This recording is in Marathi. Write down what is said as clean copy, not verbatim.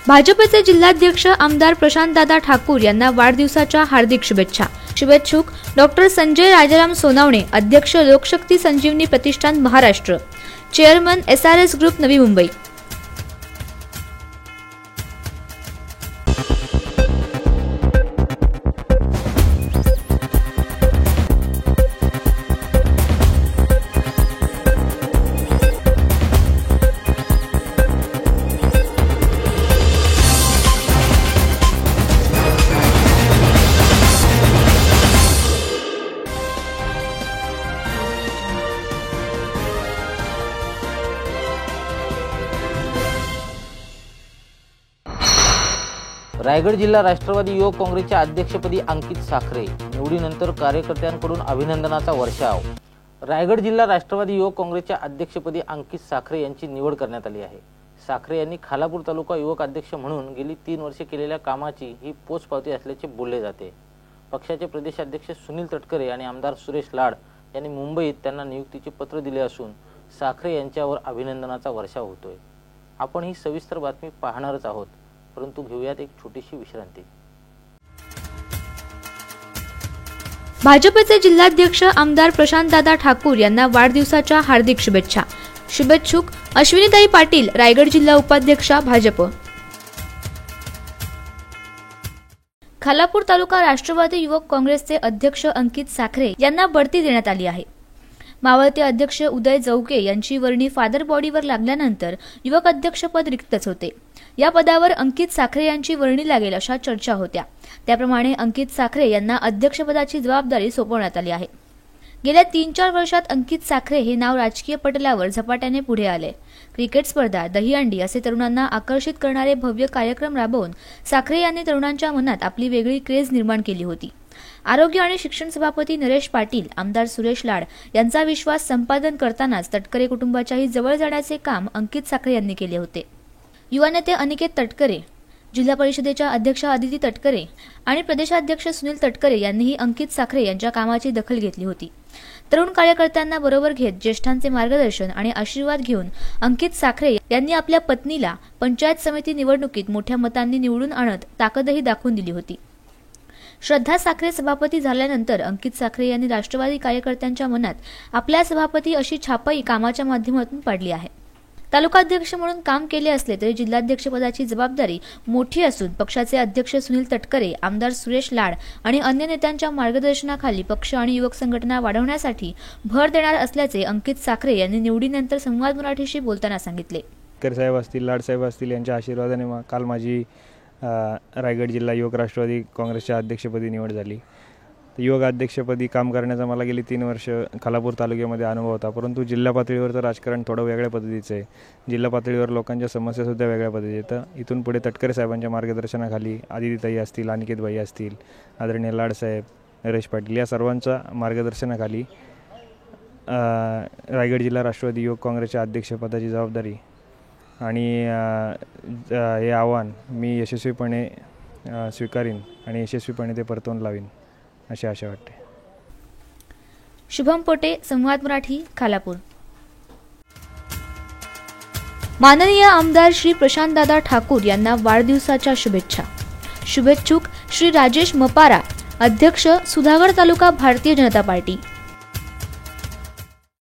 भाजपचे जिल्हाध्यक्ष आमदार प्रशांतदादा ठाकूर यांना वाढदिवसाच्या हार्दिक शुभेच्छा। शुभेच्छुक डॉक्टर संजय राजाराम सोनावणे, अध्यक्ष लोकशक्ती संजीवनी प्रतिष्ठान Maharashtra, chairman SRS group Navi Mumbai. Raigad जिल्हा राष्ट्रवादी युवक काँग्रेसच्या अध्यक्षपदी अंकित साखरे निवडीनंतर कार्यकर्त्यांकडून अभिनंदनाचा वर्षाव। रायगड जिल्हा राष्ट्रवादी युवक काँग्रेसच्या अध्यक्षपदी अंकित साखरे यांची निवड करण्यात आली आहे। साखरे यांनी खालापूर तालुका युवक अध्यक्ष म्हणून गेली 3 वर्षे केलेल्या कामाची ही पोचपावती असल्याचे बोलले जाते। पक्षाचे प्रदेशाध्यक्ष सुनील तटकरे आणि आमदार सुरेश लाड यांनी मुंबईत त्यांना नियुक्तीचे पत्र दिले असून साखरे यांच्यावर अभिनंदनाचा वर्षाव होतोय। आपण ही सविस्तर बातमी पाहणारच आहोत, परंतु घेऊयात एक छोटीशी विश्रांती। भाजपचे जिल्हाध्यक्ष आमदार प्रशांतदादा ठाकूर यांना वाढदिवसाच्या हार्दिक शुभेच्छा। शुभेच्छुक अश्विनीताई पाटील, रायगड जिल्हा उपाध्यक्षा भाजप। खालापूर तालुका राष्ट्रवादी युवक काँग्रेसचे अध्यक्ष अंकित साखरे यांना बढती देण्यात आली आहे। मावळते अध्यक्ष उदय जवके यांची वर्णी फादर बॉडीवर लागल्यानंतर युवक अध्यक्षपद रिक्तच होते। या पदावर अंकित साखरे यांची वर्णी लागेल अशा चर्चा होत्या। त्याप्रमाणे अंकित साखरे यांना अध्यक्षपदाची जबाबदारी सोपवण्यात आली आहे। गेल्या 3-4 वर्षात अंकित साखरे हे नाव राजकीय पटलावर झपाट्याने पुढे आले। क्रिकेट स्पर्धा, दहीहंडी असे तरुणांना आकर्षित करणारे भव्य कार्यक्रम राबवून साखरे यांनी तरुणांच्या मनात आपली वेगळी क्रेज निर्माण केली होती। आरोग्य आणि शिक्षण सभापती नरेश पाटील, आमदार सुरेश लाड यांचा विश्वास संपादन करतानाच तटकरे कुटुंबाच्याही जवळ जाण्याचे काम अंकित साखरे यांनी केले होते। युवा नेते अनिकेत तटकरे, जिल्हा परिषदेच्या अध्यक्षा अदिती तटकरे आणि प्रदेशाध्यक्ष सुनील तटकरे यांनीही अंकित साखरे यांच्या कामाची दखल घेतली होती। तरुण कार्यकर्त्यांना बरोबर घेत ज्येष्ठांचे मार्गदर्शन आणि आशीर्वाद घेऊन अंकित साखरे यांनी आपल्या पत्नीला पंचायत समिती निवडणुकीत मोठ्या मतांनी निवडून आणत ताकदही दाखवून दिली होती। श्रद्धा साखरे सभापती झाल्यानंतर अंकित साखरे यांनी राष्ट्रवादी कार्यकर्त्यांच्या मनात आपल्या सभापती अशी छापही कामाच्या माध्यमातून पाडली आहे। तालुकाध्यक्ष म्हणून काम केले असले तरी जिल्हाध्यक्षपदाची जबाबदारी मोठी असून पक्षाचे अध्यक्ष सुनील तटकरे, आमदार सुरेश लाड आणि अन्य नेत्यांच्या मार्गदर्शनाखाली पक्ष आणि युवक संघटना वाढवण्यासाठी भर देणार असल्याचे अंकित साखरे यांनी निवडीनंतर संवाद मराठीशी बोलताना सांगितले। साहेब असतील, लाड साहेब असतील यांच्या आशीर्वादाने काल माझी रायगड जिल्हा युवक राष्ट्रवादी काँग्रेसच्या अध्यक्षपदी निवड झाली। युवक अध्यक्षपदी काम करण्याचा मला गेली 3 वर्ष खालापूर तालुक्यामध्ये अनुभव होता, परंतु जिल्हा पातळीवरचं राजकारण थोडं वेगळ्या पद्धतीचं आहे। जिल्हा पातळीवर लोकांच्या समस्यासुद्धा वेगळ्या पद्धतीचे आहेत। इथून पुढे तटकरे साहेबांच्या मार्गदर्शनाखाली आदितीताई असतील, अनिकेतबाई असतील, आदरणीय लाडसाहेब, नरेश पाटील या सर्वांच्या मार्गदर्शनाखाली रायगड जिल्हा राष्ट्रवादी युवक काँग्रेसच्या अध्यक्षपदाची जबाबदारी आणि हे आव्हान मी यशस्वीपणे स्वीकारीन आणि यशस्वीपणे ते परतवून लावीन अशी आशा वाटते। शुभम पोटे, संवाद मराठी, खालापूर। माननीय आमदार श्री प्रशांतदादा ठाकूर यांना वाढदिवसाच्या शुभेच्छा। शुभेच्छुक श्री राजेश मपारा, अध्यक्ष सुधागड तालुका भारतीय जनता पार्टी।